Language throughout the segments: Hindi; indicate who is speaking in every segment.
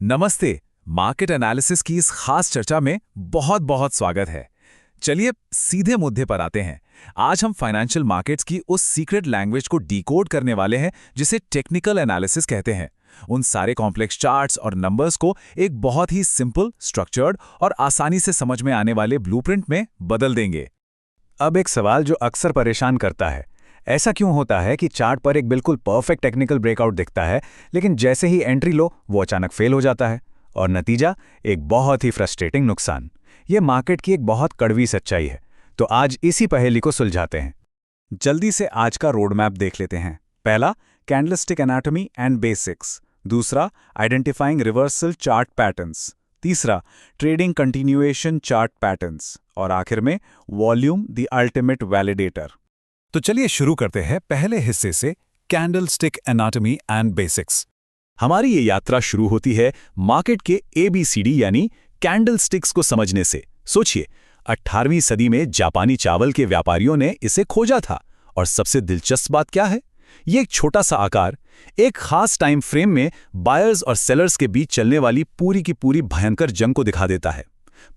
Speaker 1: नमस्ते। मार्केट एनालिसिस की इस खास चर्चा में बहुत बहुत स्वागत है। चलिए सीधे मुद्दे पर आते हैं। आज हम फाइनेंशियल मार्केट्स की उस सीक्रेट लैंग्वेज को डिकोड करने वाले हैं जिसे टेक्निकल एनालिसिस कहते हैं। उन सारे कॉम्प्लेक्स चार्ट्स और नंबर्स को एक बहुत ही सिंपल, स्ट्रक्चर्ड और आसानी से समझ में आने वाले ब्लूप्रिंट में बदल देंगे।
Speaker 2: अब एक सवाल जो अक्सर परेशान करता है, ऐसा क्यों होता है कि चार्ट पर एक बिल्कुल परफेक्ट टेक्निकल ब्रेकआउट दिखता है, लेकिन जैसे ही एंट्री लो वो अचानक फेल हो जाता है और नतीजा एक बहुत ही फ्रस्ट्रेटिंग नुकसान। ये मार्केट की एक बहुत कड़वी सच्चाई है। तो आज इसी पहेली को सुलझाते हैं। जल्दी से आज का रोड मैप देख लेते हैं। पहला, कैंडलस्टिक एनाटॉमी एंड बेसिक्स। दूसरा, आइडेंटिफाइंग रिवर्सल चार्ट पैटर्न्स। तीसरा, ट्रेडिंग कंटिन्यूएशन चार्ट पैटर्न्स। और आखिर में वॉल्यूम द अल्टीमेट वैलिडेटर।
Speaker 1: तो चलिए शुरू करते हैं पहले हिस्से से, कैंडलस्टिक एनाटॉमी एंड बेसिक्स। हमारी ये यात्रा शुरू होती है मार्केट के ABCD यानी कैंडलस्टिक्स को समझने से। सोचिए, 18वीं सदी में जापानी चावल के व्यापारियों ने इसे खोजा था। और सबसे दिलचस्प बात क्या है? ये एक छोटा सा आकार एक खास टाइम फ्रेम में बायर्स और सेलर्स के बीच चलने वाली पूरी की पूरी भयंकर जंग को दिखा देता है।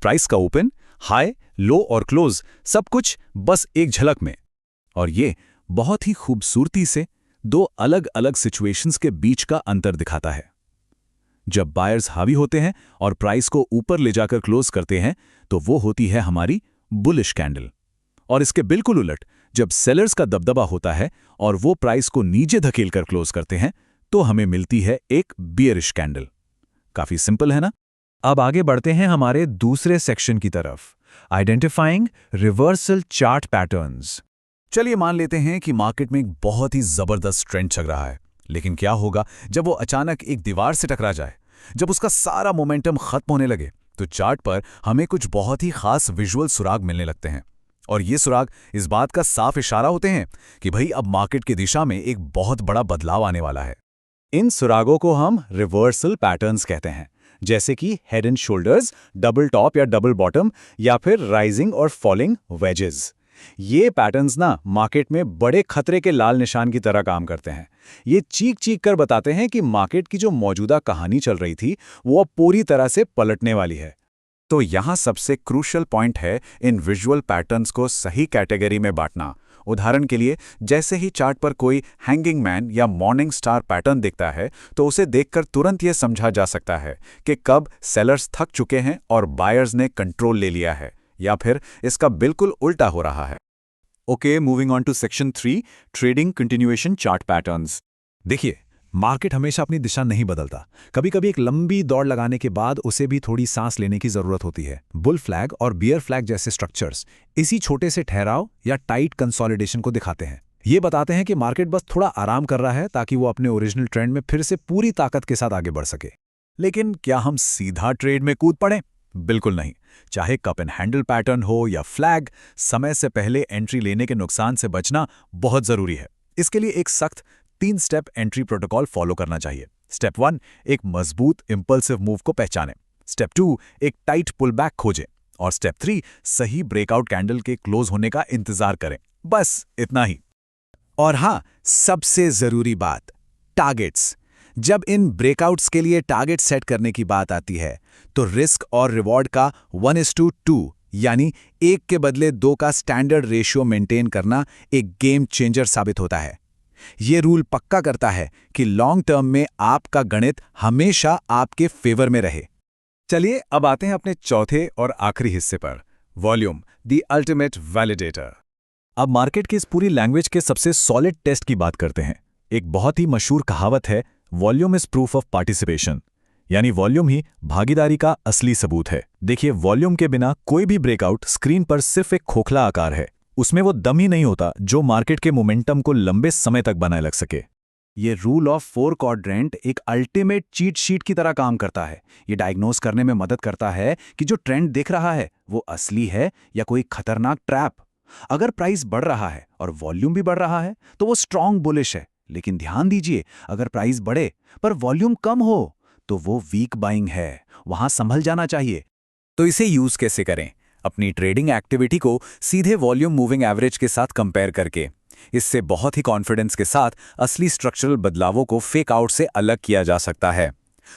Speaker 1: प्राइस का ओपन, हाई, लो और क्लोज सब कुछ बस एक झलक में। और ये बहुत ही खूबसूरती से दो अलग अलग सिचुएशंस के बीच का अंतर दिखाता है। जब बायर्स हावी होते हैं और प्राइस को ऊपर ले जाकर क्लोज करते हैं तो वो होती है हमारी बुलिश कैंडल। और इसके बिल्कुल उलट, जब सेलर्स का दबदबा होता है और वो प्राइस को नीचे धकेलकर क्लोज करते हैं तो हमें मिलती है एक बियरिश कैंडल। काफी सिंपल है ना? अब आगे बढ़ते हैं हमारे दूसरे सेक्शन की तरफ, आइडेंटिफाइंग रिवर्सल चार्ट पैटर्न्स। चलिए मान लेते हैं कि मार्केट में एक बहुत ही जबरदस्त ट्रेंड चल रहा है, लेकिन क्या होगा जब वो अचानक एक दीवार से टकरा जाए? जब उसका सारा मोमेंटम खत्म होने लगे तो चार्ट पर हमें कुछ बहुत ही खास विजुअल सुराग मिलने लगते हैं। और ये सुराग इस बात का साफ इशारा होते हैं कि भाई अब मार्केट की दिशा में एक बहुत बड़ा बदलाव आने वाला है। इन सुरागों को हम रिवर्सल पैटर्न्स कहते हैं, जैसे कि head and shoulders, double top या डबल बॉटम, या फिर राइजिंग और फॉलिंग वेजेस। ये पैटर्न्स ना मार्केट में बड़े खतरे के लाल निशान की तरह काम करते हैं। ये चीख चीख कर बताते हैं कि मार्केट की जो मौजूदा कहानी चल रही थी वो अब पूरी तरह से पलटने वाली है। तो यहाँ सबसे क्रूशियल पॉइंट है इन विजुअल पैटर्न्स को सही कैटेगरी में बांटना। उदाहरण के लिए, जैसे ही चार्ट पर कोई हैंगिंग मैन या मॉर्निंग स्टार पैटर्न दिखता है तो उसे देखकर तुरंत ये समझा जा सकता है कि कब सेलर्स थक चुके हैं और बायर्स ने कंट्रोल ले लिया है, या फिर इसका बिल्कुल उल्टा हो रहा है। Okay, moving on to section 3, trading continuation chart patterns. देखिए, मार्केट हमेशा अपनी दिशा नहीं बदलता। कभी कभी एक लंबी दौड़ लगाने के बाद उसे भी थोड़ी सांस लेने की जरूरत होती है। बुल फ्लैग और बियर फ्लैग जैसे स्ट्रक्चर्स इसी छोटे से ठहराव या टाइट कंसोलिडेशन को दिखाते हैं। ये बताते हैं कि मार्केट बस थोड़ा आराम कर रहा है ताकि वो अपने ओरिजिनल ट्रेंड में फिर से पूरी ताकत के साथ आगे बढ़ सके। लेकिन क्या हम सीधा ट्रेड में कूद पड़े? बिल्कुल नहीं। चाहे कप एंड हैंडल पैटर्न हो या फ्लैग, समय से पहले एंट्री लेने के नुकसान से बचना बहुत जरूरी है। इसके लिए एक सख्त 3 स्टेप एंट्री प्रोटोकॉल फॉलो करना चाहिए। स्टेप 1, एक मजबूत इंपल्सिव मूव को पहचानें। स्टेप 2, एक टाइट पुल बैक खोजें। और स्टेप 3, सही ब्रेकआउट कैंडल के क्लोज होने का इंतजार करें। बस इतना ही। और हाँ, सबसे जरूरी बात, टारगेट्स। जब इन ब्रेकआउट्स के लिए टारगेट सेट करने की बात आती है तो रिस्क और रिवॉर्ड का 1:2 यानी 1 के बदले 2 का स्टैंडर्ड रेशियो मेंटेन करना एक गेम चेंजर साबित होता है। ये रूल पक्का करता है कि लॉन्ग टर्म में आपका गणित हमेशा आपके फेवर में रहे। चलिए अब आते हैं अपने चौथे और आखिरी हिस्से पर, वॉल्यूम द अल्टीमेट वैलिडेटर। अब मार्केट की इस पूरी लैंग्वेज के सबसे सॉलिड टेस्ट की बात करते हैं। एक बहुत ही मशहूर कहावत है, volume is proof of participation, यानी वॉल्यूम ही भागीदारी का असली सबूत है। देखिए, वॉल्यूम के बिना कोई भी ब्रेकआउट स्क्रीन पर सिर्फ एक खोखला आकार है। उसमें वो दम ही नहीं होता जो मार्केट के मोमेंटम को लंबे समय तक बनाए रख सके। ये रूल ऑफ 4 क्वाड्रेंट एक अल्टीमेट चीट शीट की तरह काम करता है। ये डायग्नोस करने में मदद करता है कि जो ट्रेंड दिख रहा है वो असली है या कोई खतरनाक ट्रैप। अगर प्राइस बढ़ रहा है और वॉल्यूम भी बढ़ रहा है तो वो स्ट्रॉन्ग बुलिश है। लेकिन ध्यान दीजिए, अगर प्राइस बढ़े पर वॉल्यूम कम हो तो वो वीक बाइंग है, वहां संभल जाना चाहिए। तो इसे यूज कैसे करें? अपनी ट्रेडिंग एक्टिविटी को सीधे वॉल्यूम मूविंग एवरेज के साथ कंपेयर करके। इससे बहुत ही कॉन्फिडेंस के साथ असली स्ट्रक्चरल बदलावों को फेक आउट से अलग किया जा सकता है।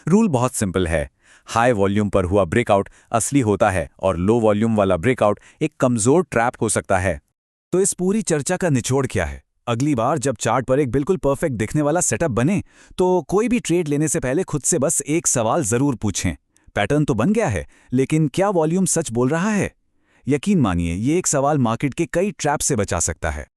Speaker 1: रूल बहुत सिंपल है। हाई वॉल्यूम पर हुआ ब्रेकआउट असली होता है और लो वॉल्यूम वाला ब्रेकआउट एक कमजोर ट्रैप हो सकता है।
Speaker 2: तो इस पूरी चर्चा का निचोड़ क्या है? अगली बार जब चार्ट पर एक बिल्कुल परफेक्ट दिखने वाला सेटअप बने, तो कोई भी ट्रेड लेने से पहले खुद से बस एक सवाल जरूर पूछें। पैटर्न तो बन गया है, लेकिन क्या वॉल्यूम सच बोल रहा है? यकीन मानिए, ये एक सवाल मार्केट के कई ट्रैप से बचा सकता है।